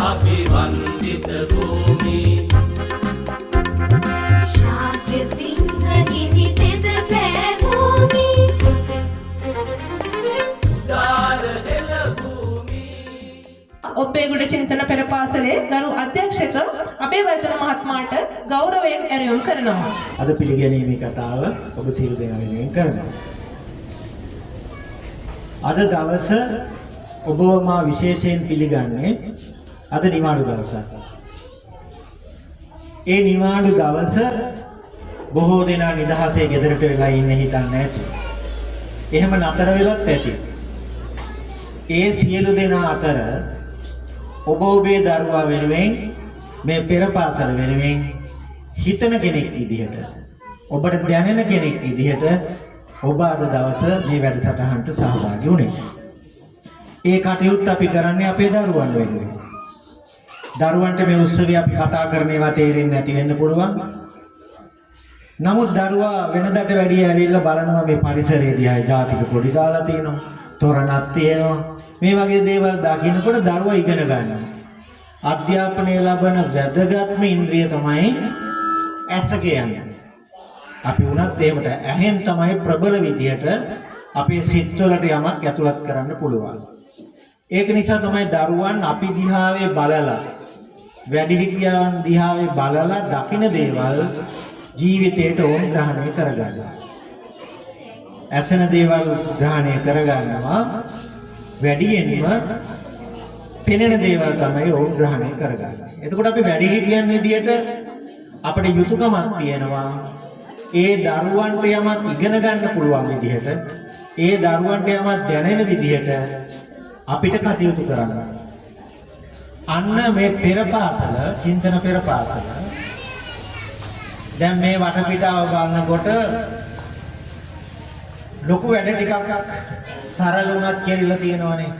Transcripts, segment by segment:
अभिवंदित भूमि शाक्य सिंह निमित्त भूमि उदार दिल भूमि ඔබේගොඩ චින්තන පෙර පාසලේ ගරු අධ්‍යක්ෂක අබේවර්ධන මහත්මයාට ගෞරවයෙන් ඇරයුම් කරනවා. අද පිළිගැනීමේ කතාව ඔබ සියලු දෙනා වෙනුවෙන් කරනවා. අද දවස ඔබව මා විශේෂයෙන් පිළිගන්නේ අද නිවාඩු දවසක්. ඒ නිවාඩු දවස බොහෝ දෙනා නිදහසේ ගෙදරට වෙලා ඉන්නේ හිතන්නේ නැති. එහෙම නතර වෙලත් ඇති. ඒ සියලු දෙනා අතර ඔබ ඔබේ දරුවා වෙනුවෙන් මේ පෙර පාසල වෙනුවෙන් හිතන කෙනෙක් විදිහට ඔබට දැනෙන කෙනෙක් විදිහට ඔබ අද දවස මේ වැඩසටහනට සහභාගී වුණේ. ඒ කටයුත්ත අපි කරන්නේ අපේ දරුවන් වෙනුවෙන්. දරුවන්ට මේ උත්සවය අපි කතා කරන ඒවා තේරෙන්නේ නැති වෙන්න පුළුවන්. නමුත් දරුවා වෙනදට වැඩිය ඇවිල්ලා බලනවා මේ පරිසරය දිහා ජාතික පොඩි දාලා තියෙනවා. තොරණක් තියෙනවා. මේ වගේ දේවල් දකින්නකොට දරුවා ඉගෙන ගන්නවා. අධ්‍යාපනය ලබන වැදගත්ම ඉන්ද්‍රිය තමයි ඇස කියන්නේ. අපි උනත් එහෙමට ඇහෙන් තමයි ප්‍රබල විදියට අපේ සිත්වලට යමක් ඇතුළත් කරන්න පුළුවන්. ඒක නිසා තමයි දරුවන් අපි දිහාවේ බලලා වැඩිහිටියන් දිහාවේ බලලා දකින දේවල් ජීවිතයට ඕන ග්‍රහණය කරගන්නවා. ඇසෙන දේවල් ග්‍රහණය කරගන්නවා. වැඩියෙන්ම පෙනෙන දේවල් තමයි ඕන ග්‍රහණය කරගන්නේ. එතකොට අපි වැඩිහිටියන් විදියට අපේ යුතුයකමක් තියෙනවා. ඒ දරුවන්ට යමක් ඉගෙන ගන්න පුළුවන් විදිහට, ඒ දරුවන්ට යමක් දැනෙන විදිහට අපිට කටයුතු කරන්න. අන්න මේ පෙර පාසල, චින්තන පෙර පාසල දැන් මේ වටපිටාව බලනකොට ලොකු වැඩ ටිකක් සරල උනත් කියලා තියෙනවනේ.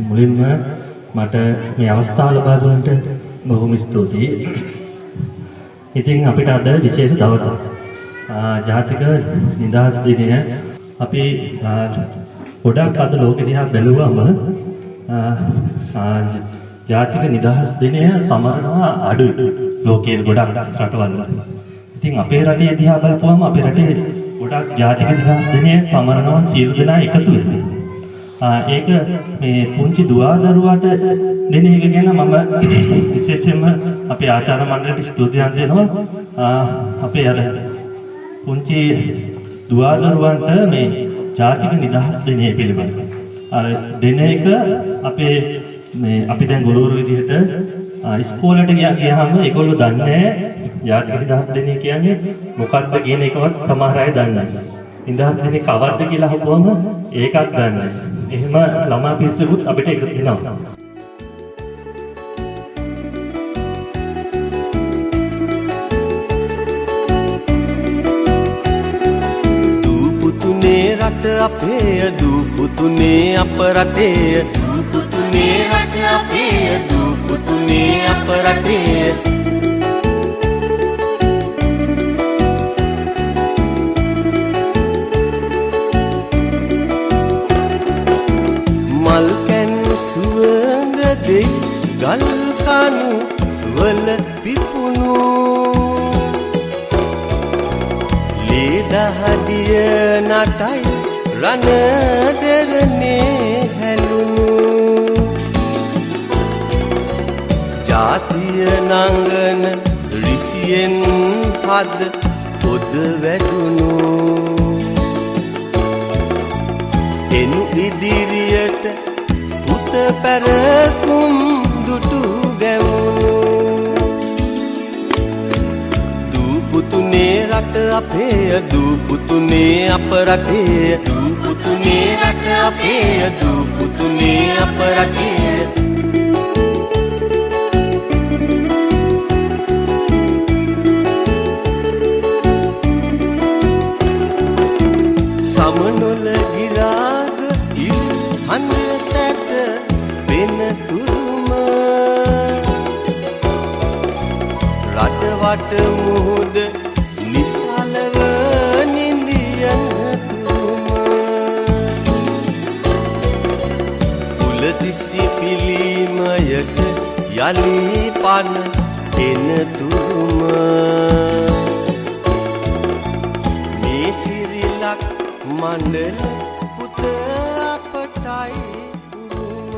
මුලින්ම මට මේ අවස්ථාව ලබා දුන්නට බොහොම ස්තුතියි. ඉතින් අපිට අද විශේෂ දවසක්. ජාතික නිදහස් දිනය අපි ගොඩක් අද ලෝකෙ දිහා බැලුවම ජාතික නිදහස් දිනය සමරනවා අඩුයි ලෝකයේ ගොඩක් රටවල් වල. ඉතින් අපේ රටේ දිහා බලපුවම අපේ රටේ ගොඩක් ජාතික නිදහස් දිනය සමරනවා සියලු දෙනා එකතු වෙලා. ඒක මේ පුංචි දුවා දරුවාට දෙන එක ගැන මම විශේෂයෙන්ම අපේ ආචාර්ය මණ්ඩලයට ස්තුතියක් දෙනවා. අපේ අර පුංචි දුවා දරුවන්ට මේ ජාතික නිදහස් දිනය පිළිබඳව අර දෙන එක අපේ මේ අපි දැන් ගුරුවරු විදිහට ඉස්කෝලේට ගියාම ඒගොල්ලෝ දන්නේ නැහැ ජාතික නිදහස් දිනය කියන්නේ මොකක්ද කියන එකවත් සමහර අය දන්නේ නැහැ. නිදහස් දිනේ කවද්ද කියලා අහපුවම ඒකත් දන්නේ නැහැ. එහෙම ළමා පිරිසකුත් අපිට එකතු වෙනවා. දූපුතුනේ රට අපේ දූපුතුනේ අප රටේ දූපුතුනේ රට අපේ දූපුතුනේ අප රටේ මල් කැන්නු සුවඳ දෙයි ගල් කණු වල පිපුණු ලේ දහදිය නටයි රණ දෙරනේ හැලුණු ජාතිය නංගන රිසියෙන් හද පොද වැඩුණු එනු ඉදිරියට පුත පැරකුම් දුටු ගැමුණු දූපුතුනේ රට අපේ දූපුතුනේ අප රටේ දූපුතුනේ රට අපේ දූපුතුනේ අප රටේ සමනොල ගිරාග ඉල් හඳ සැත වෙන තුරුම රටවට මුහුද නිසලව නින්දියන තුරුම උලතිසි පිළිමයට යලි පන එන තුරුම මේ සිරිලක් මණ්ඩල පුත අපටයි උරුම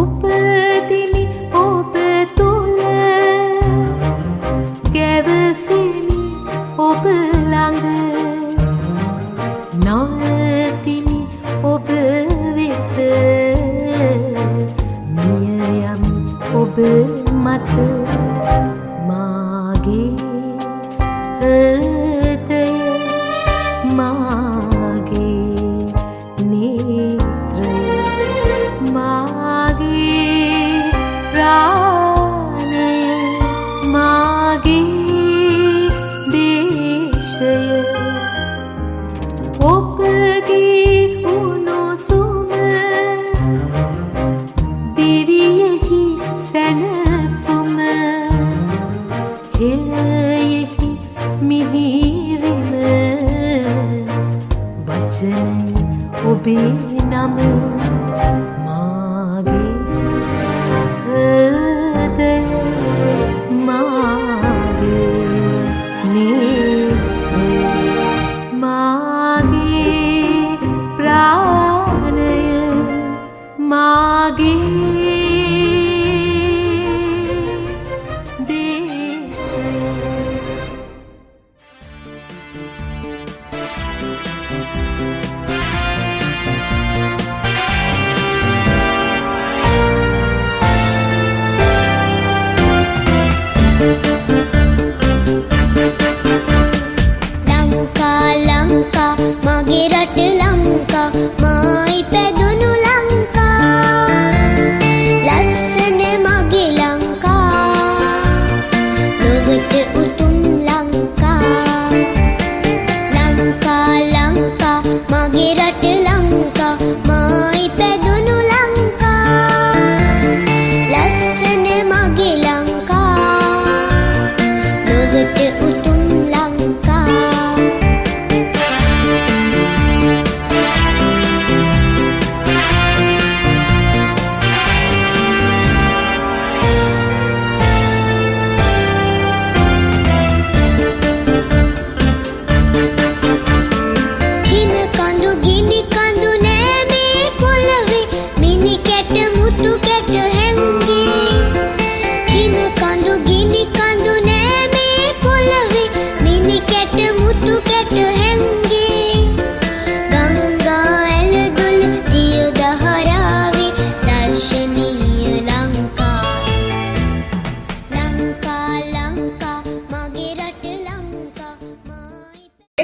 උපදිමි ඔබ තුල ගැවසෙමි ඔබ ළඟ නොතිමි ඔබ වෙත මිය යම් ඔබ මත මාගේ හෘදය මාගේ නේත්‍රය මාගේ ප්‍රාණය මාගේ දේශය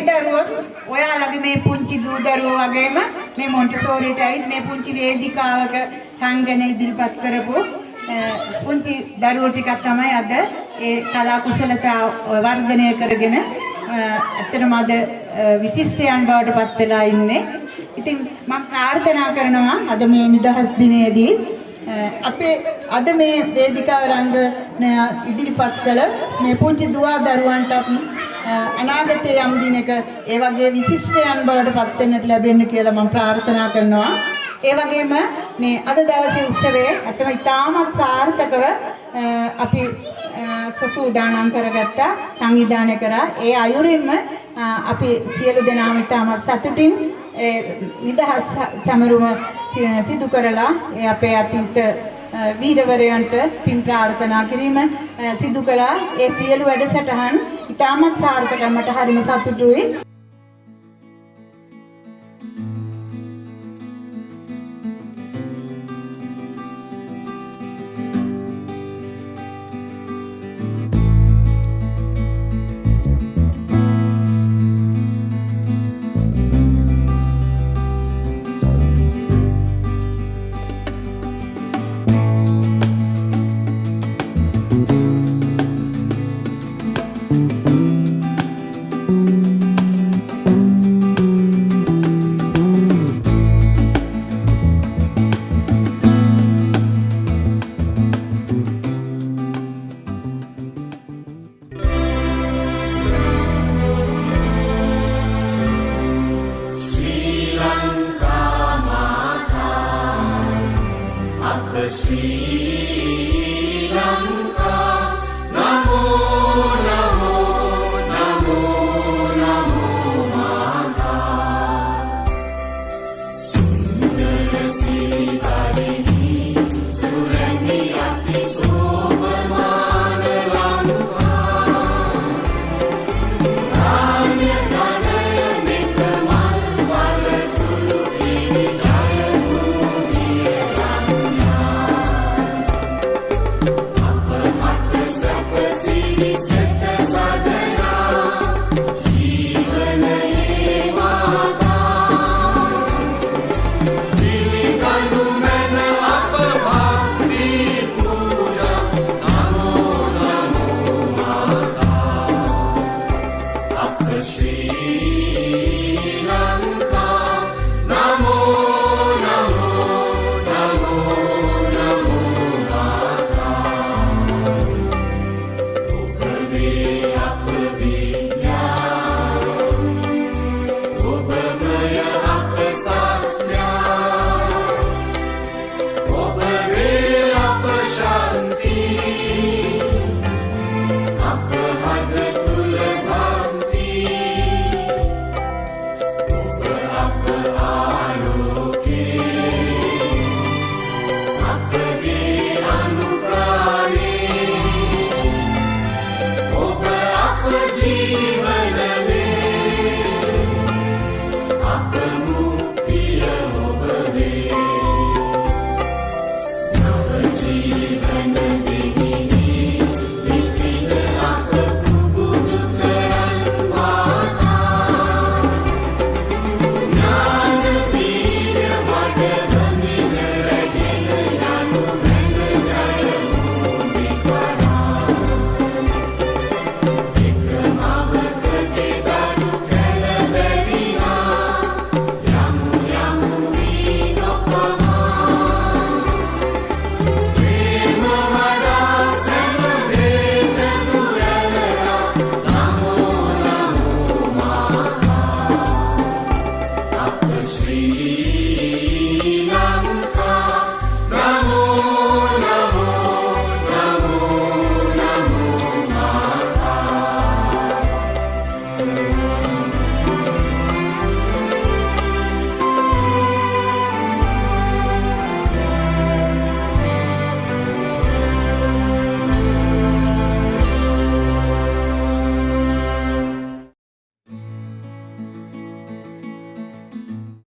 දරුවෝ ඔයාලගේ මේ පුංචි දූ දරුවෝ වගේම මේ මොන්ටිසෝරියට ඇවිත් මේ පුංචි වේදිකාවක සංගණන ඉදිරිපත් කරපු පුංචි දරුවෝ ටිකක් තමයි අද ඒ කලා කුසලතා වර්ධනය කරගෙන ඇත්තටම අද විශිෂ්ටයන් බවට පත් වෙලා ඉන්නේ. ඉතින් මම ප්‍රාර්ථනා කරනවා අද මේ නිදහස් දිනයේදී අපේ අද මේ වේදිකාව රංගනය ඉදිරිපත් කළ මේ පුංචි දුවා දරුවන්ටත් අනාගතයේ යම් දිනක ඒ වගේ විශිෂ්ටයන් බවට පත් වෙන්නට ලැබෙන්න කියලා මම ප්‍රාර්ථනා කරනවා. ඒ වගේම මේ අද දවසේ උත්සවයේ අතම ඉතාමත් සාර්ථකව අපි සූදානම් කරගත්තා සංවිධානය කරා. ඒ අයුරින්ම අපි සියලු දෙනාම ඉතාමත් සතුටින් නිදහස් සමරුම සිදු කරලා අපේ අතීත වීරවරයන්ට පින් ප්‍රාර්ථනා කිරීම සිදු කළා. ඒ සියලු වැඩසටහන් ඉතාමත් සාර්ථකව මට හරිම සතුටුයි.